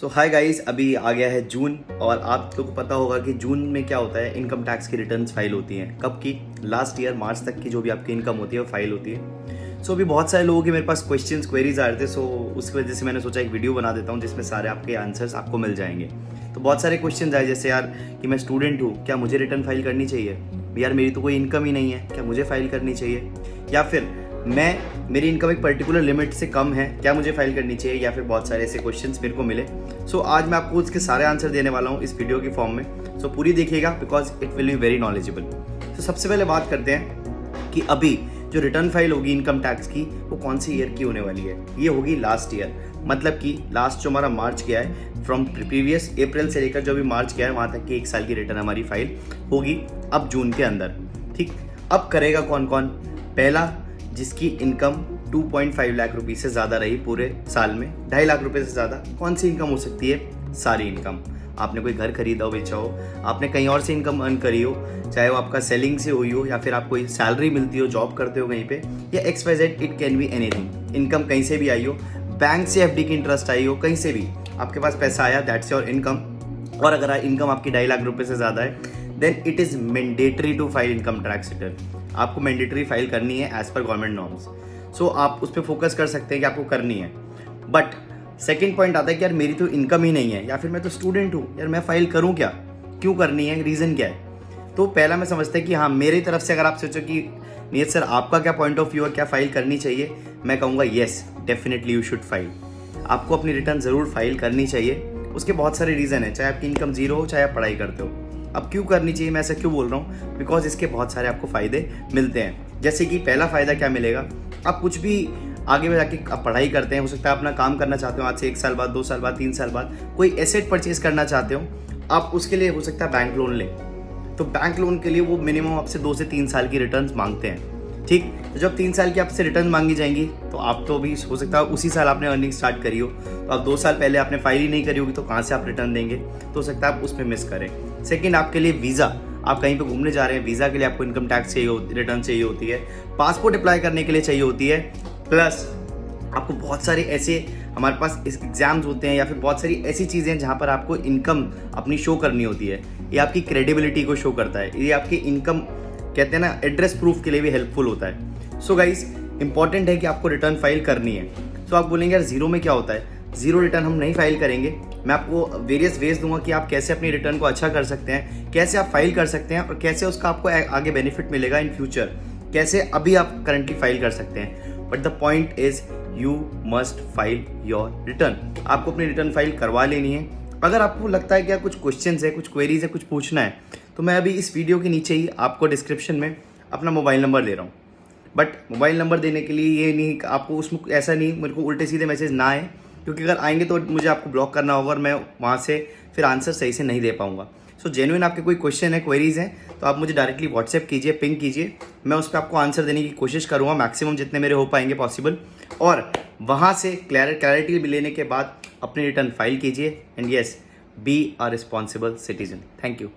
सो hi guys, अभी आ गया है जून और आप लोग को पता होगा कि जून में क्या होता है, इनकम टैक्स की रिटर्न्स फाइल होती हैं। कब की? लास्ट ईयर मार्च तक की जो भी आपकी इनकम होती है वो फाइल होती है। सो अभी बहुत सारे लोगों के मेरे पास क्वेश्चंस क्वेरीज आ रहे थे, सो उसकी वजह से मैंने सोचा एक वीडियो बना देता हूँ जिसमें सारे आपके आंसर्स आपको मिल जाएंगे। तो बहुत सारे क्वेश्चन आए, जैसे यार कि मैं स्टूडेंट हूँ, क्या मुझे रिटर्न फाइल करनी चाहिए? यार मेरी तो कोई इनकम ही नहीं है, क्या मुझे फाइल करनी चाहिए? या फिर मेरी इनकम एक पर्टिकुलर लिमिट से कम है, क्या मुझे फाइल करनी चाहिए? या फिर बहुत सारे ऐसे क्वेश्चंस मेरे को मिले। सो आज मैं आपको उसके सारे आंसर देने वाला हूँ इस वीडियो की फॉर्म में। सो पूरी देखिएगा because it will be very knowledgeable. तो सबसे पहले बात करते हैं कि अभी जो रिटर्न फाइल होगी इनकम टैक्स की वो कौन सी ईयर की होने वाली है। ये होगी लास्ट ईयर, मतलब कि लास्ट जो हमारा मार्च गया है, फ्रॉम प्रीवियस अप्रैल से लेकर जो भी मार्च गया है वहाँ तक की एक साल की रिटर्न हमारी फाइल होगी अब जून के अंदर। ठीक, अब करेगा कौन कौन? पहला, जिसकी इनकम 2.5 लाख रुपए से ज़्यादा रही पूरे साल में, 2.5 लाख रुपए से ज़्यादा। कौन सी इनकम हो सकती है? सारी इनकम। आपने कोई घर खरीदा हो, बेचा हो, आपने कहीं और से इनकम अर्न करी हो, चाहे वो आपका सेलिंग से हुई हो या फिर आपको सैलरी मिलती हो, जॉब करते हो कहीं पे, या XYZ, it can be anything. Income कहीं से भी आई हो, बैंक से FD की इंटरेस्ट आई हो, कहीं से भी आपके पास पैसा आया, दैट्स योर इनकम। और अगर इनकम आपकी 2.5 लाख रुपए से ज़्यादा है then it is mandatory to file income tax return. आपको मैंडेटरी फाइल करनी है एज पर गवर्नमेंट नॉर्म्स। सो आप उस पर फोकस कर सकते हैं कि आपको करनी है। बट सेकेंड पॉइंट आता है कि यार मेरी तो इनकम ही नहीं है, या फिर मैं तो स्टूडेंट हूँ, यार मैं फाइल करूँ क्या? क्यों करनी है? रीज़न क्या है? तो पहला मैं समझता है कि हाँ, मेरी तरफ से अगर आप सोचो कि नियत सर आपका क्या पॉइंट ऑफ व्यू है, क्या फाइल करनी चाहिए, मैं कहूँगा yes, definitely you should file. आपको अपनी रिटर्न ज़रूर फाइल करनी चाहिए। उसके बहुत सारे रीज़न है, चाहे आपकी इनकम जीरो हो, चाहे आप पढ़ाई करते हो। अब क्यों करनी चाहिए, मैं ऐसा क्यों बोल रहा हूँ? बिकॉज इसके बहुत सारे आपको फ़ायदे मिलते हैं। जैसे कि पहला फ़ायदा क्या मिलेगा, आप कुछ भी आगे में जाके आप पढ़ाई करते हैं, हो सकता है अपना काम करना चाहते हो, आज से 1 साल बाद, 2 साल बाद, 3 साल बाद कोई एसेट परचेज करना चाहते हो, आप उसके लिए हो सकता है बैंक लोन लें। तो बैंक लोन के लिए वो मिनिमम आपसे 2 से 3 साल की रिटर्न मांगते हैं। ठीक, तो जब 3 साल की आपसे रिटर्न मांगी जाएंगी तो आप तो भी हो सकता है उसी साल आपने अर्निंग स्टार्ट करी हो, तो आप 2 साल पहले आपने फाइल ही नहीं करी होगी, तो कहाँ से आप रिटर्न देंगे? तो हो सकता है आप उसमें मिस करें। सेकंड, आपके लिए वीज़ा, आप कहीं पे घूमने जा रहे हैं, वीज़ा के लिए आपको इनकम टैक्स चाहिए होती, रिटर्न चाहिए होती है, पासपोर्ट अप्लाई करने के लिए चाहिए होती है, प्लस आपको बहुत सारे ऐसे हमारे पास एग्जाम्स होते हैं या फिर बहुत सारी ऐसी चीज़ें हैं जहाँ पर आपको इनकम अपनी शो करनी होती है। ये आपकी क्रेडिबिलिटी को शो करता है, ये आपकी इनकम कहते हैं ना एड्रेस प्रूफ के लिए भी हेल्पफुल होता है। सो गाइस, इंपॉर्टेंट है कि आपको रिटर्न फाइल करनी है। सो आप बोलेंगे यार जीरो में क्या होता है? जीरो रिटर्न हम नहीं फाइल करेंगे। मैं आपको वेरियस वेज दूंगा कि आप कैसे अपनी रिटर्न को अच्छा कर सकते हैं, कैसे आप फाइल कर सकते हैं और कैसे उसका आपको आगे बेनिफिट मिलेगा इन फ्यूचर, कैसे अभी आप करंटली फाइल कर सकते हैं। But the point is you must file your return. आपको अपनी रिटर्न फाइल करवा लेनी है। अगर आपको लगता है कि यार कुछ क्वेश्चन है, कुछ क्वेरीज है, कुछ पूछना है, तो मैं अभी इस वीडियो के नीचे ही आपको डिस्क्रिप्शन में अपना मोबाइल नंबर दे रहा हूँ। बट मोबाइल नंबर देने के लिए ये नहीं, आपको उसमें ऐसा नहीं मेरे को उल्टे सीधे मैसेज ना आए, क्योंकि अगर आएंगे तो मुझे आपको ब्लॉक करना होगा और मैं वहाँ से फिर आंसर सही से नहीं दे पाऊँगा। सो जेन्युइन आपके कोई क्वेश्चन है, क्वेरीज हैं, तो आप मुझे डायरेक्टली व्हाट्सएप कीजिए, पिंग कीजिए। मैं उस पर आपको आंसर देने की कोशिश करूँगा मैक्सिमम जितने मेरे हो पाएंगे पॉसिबल। और वहाँ से क्लैरिटी भी लेने के बाद अपनी रिटर्न फाइल कीजिए। And yes, be a responsible citizen. Thank you.